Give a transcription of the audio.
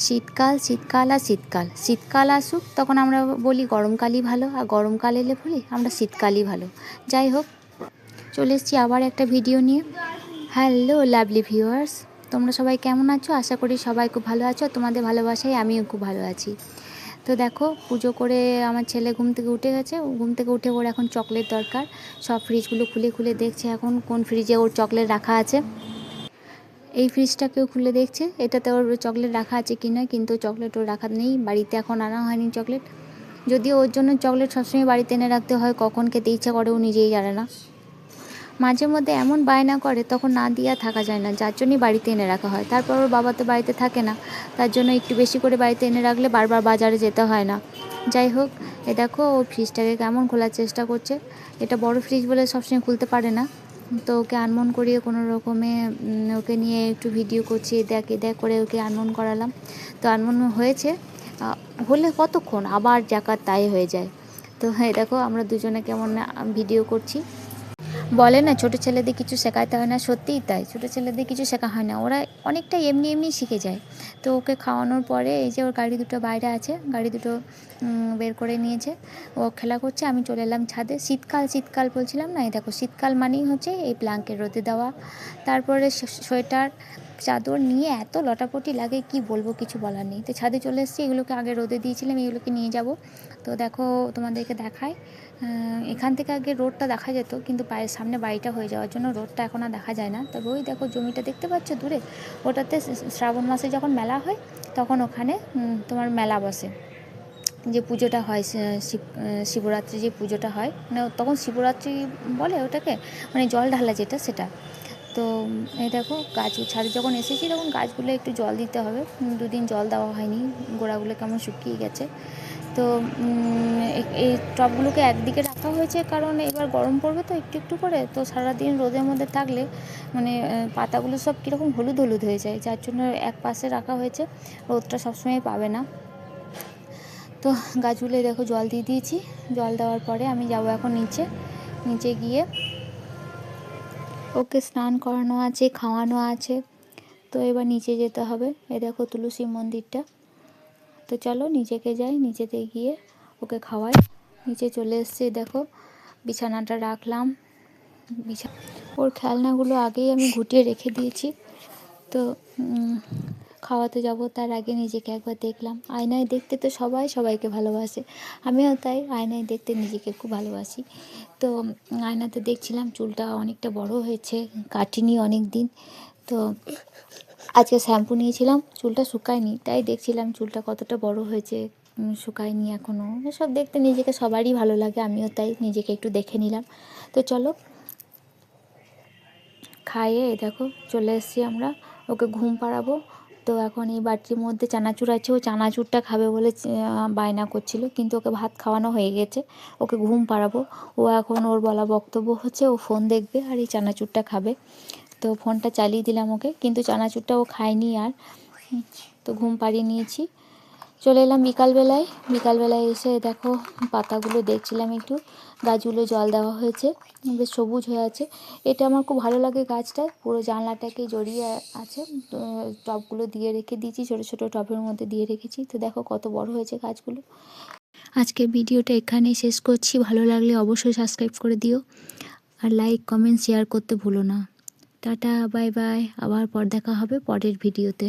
শীতকাল শীতকাল আর শীতকাল, শীতকাল আসুক তখন আমরা বলি গরমকালই ভালো, আর গরমকাল এলে বলি আমরা শীতকালই ভালো। যাই হোক, চলে এসেছি আবার একটা ভিডিও নিয়ে। হ্যালো লাভলি ভিউয়ার্স, তোমরা সবাই কেমন আছো? আশা করি সবাই খুব ভালো আছো। তোমাদের ভালোবাসায় আমিও খুব ভালো আছি। তো দেখো, পুজো করে আমার ছেলে ঘুম থেকে উঠে গেছে। ঘুম থেকে উঠে ওর এখন চকলেট দরকার। সব ফ্রিজগুলো খুলে খুলে দেখছে এখন কোন ফ্রিজে ওর চকলেট রাখা আছে। এই ফ্রিজটাকেও খুলে দেখছে এটাতে ওর চকলেট রাখা আছে কি না, কিন্তু চকলেট ওর রাখা নেই, বাড়িতে এখন আনা হয়নি চকলেট। যদিও ওর জন্য চকলেট সবসময় বাড়িতে এনে রাখতে হয়, কখন খেতে ইচ্ছা করে ও নিজেই জানে না। মাঝে মধ্যে এমন বায়না করে তখন না দিয়ে থাকা যায় না, যার জন্যই বাড়িতে এনে রাখা হয়। তারপর ওর বাবা তো বাড়িতে থাকে না, তার জন্য একটু বেশি করে বাড়িতে এনে রাখলে বারবার বাজারে যেতে হয় না। যাই হোক, এ দেখো ও ফ্রিজটাকে কেমন খোলার চেষ্টা করছে। এটা বড় ফ্রিজ বলে সবসময় খুলতে পারে না, তো ওকে আনমন করিয়ে কোনো রকমে ওকে নিয়ে একটু ভিডিও করছি, দেখ করে ওকে আনমন করালাম। তো আনমন হয়েছে, হলে কতক্ষণ আবার যাকাত তাই হয়ে যায়। তো হ্যাঁ দেখো আমরা দুজনে কেমন ভিডিও করছি। বলে না ছোটো ছেলেদের কিছু শেখাতে হয় না, সত্যিই তাই, ছোটো ছেলেদের কিছু শেখা হয় না, ওরা অনেকটা এমনি এমনি শিখে যায়। তো ওকে খাওয়ানোর পরে এই যে ওর গাড়ি দুটো বাইরে আছে, গাড়ি দুটো বের করে নিয়েছে, ও খেলা করছে। আমি চলে এলাম ছাদে। শীতকাল শীতকাল বলছিলাম না, এই দেখো শীতকাল মানেই হচ্ছে এই ব্ল্যাঙ্কেট রোদে দেওয়া, তারপরে সোয়েটার চাদর নিয়ে এত লটাপটি লাগে কি বলবো, কিছু বলার নেই। তো ছাদে চলে এসেছি, এগুলোকে আগে রোদে দিয়েছিলাম, এগুলোকে নিয়ে যাব। তো দেখো তোমাদেরকে দেখায়, এখান থেকে আগে রোডটা দেখা যেত, কিন্তু পায়ের সামনে বাড়িটা হয়ে যাওয়ার জন্য রোডটা এখন আর দেখা যায় না। তবে ওই দেখো জমিটা দেখতে পাচ্ছ দূরে, ওটাতে শ্রাবণ মাসে যখন মেলা হয় তখন ওখানে তোমার মেলা বসে, যে পুজোটা হয় শিবরাত্রি, যে পুজোটা হয় মানে তখন শিবরাত্রি বলে ওটাকে, মানে জল ঢালা যেটা সেটা। তো এই দেখো গাছ ছাদে যখন এসেছি তখন গাছগুলো একটু জল দিতে হবে, দুদিন জল দেওয়া হয়নি, গোড়াগুলো কেমন শুকিয়ে গেছে। তো এই টবগুলোকে একদিকে রাখা হয়েছে, কারণ এবার গরম পড়বে তো একটু একটু করে, তো সারাদিন রোদের মধ্যে থাকলে মানে পাতাগুলো সব কীরকম হলুদ হলুদ হয়ে যায়, যার জন্য এক পাশে রাখা হয়েছে, রোদটা সবসময় পাবে না। তো গাছগুলো দেখো জল দিয়ে দিয়েছি, জল দেওয়ার পরে আমি যাব এখন নিচে গিয়ে ওকে স্নান করানো আছে, খাওয়ানো আছে, তো এবার নিচে যেতে হবে। এ দেখো তুলসী মন্দিরটা, তো চলো নিচেকে যাই, নিচেতে গিয়ে ওকে খাওয়াই। নিচে চলে এসছে, দেখো বিছানাটা রাখলাম, ওর খেলনাগুলো আগেই আমি গুটিয়ে রেখে দিয়েছি। তো খাওয়াতে যাব তার আগে নিজেকে একবার দেখলাম। আয়নায় দেখতে তো সবাই সবাইকে ভালোবাসে, আমিও তাই আয়নায় দেখতে নিজেকে খুব ভালোবাসি। তো আয়নাতে দেখছিলাম চুলটা অনেকটা বড় হয়েছে, কাটিনি অনেক দিন। তো আজকে শ্যাম্পু নিয়েছিলাম, চুলটা শুকায়নি, তাই দেখছিলাম চুলটা কতটা বড় হয়েছে, শুকায়নি এখনও। এসব দেখতে নিজেকে সবারই ভালো লাগে, আমিও তাই নিজেকে একটু দেখে নিলাম। তো চলো খাইয়ে দেখো চলে এসেছি আমরা, ওকে ঘুম পাড়াবো। তো এখন এই বাটির মধ্যে চানাচুর আছে, ও চানাচুরটা খাবে বলে বায়না করছিল, কিন্তু ওকে ভাত খাওয়ানো হয়ে গেছে, ওকে ঘুম পাড়াবো। ও এখন ওর বলা বক্তব্য হচ্ছে ও ফোন দেখবে আর এই চানাচুরটা খাবে। তো ফোনটা চালিয়ে দিলাম ওকে, কিন্তু চানাচুরটা ও খায়নি আর। তো ঘুম পাড়িয়ে নিয়েছি, চলে এলাম বিকালবেলায় এসে দেখো পাতাগুলো দেখছিলাম একটু, গাছগুলো জল দেওয়া হয়েছে, বেশ সবুজ হয়ে আছে। এটা আমার খুব ভালো লাগে, গাছটা পুরো জানলাটাকে জড়িয়ে আছে। টবগুলো দিয়ে রেখে দিয়েছি, ছোটো ছোটো টবের মধ্যে দিয়ে রেখেছি। তো দেখো কত বড় হয়েছে গাছগুলো। আজকে ভিডিওটা এখানেই শেষ করছি, ভালো লাগলে অবশ্যই সাবস্ক্রাইব করে দিও, আর লাইক কমেন্ট শেয়ার করতে ভুলো না। টাটা বাই বাই, আবার পর দেখা হবে পরের ভিডিওতে।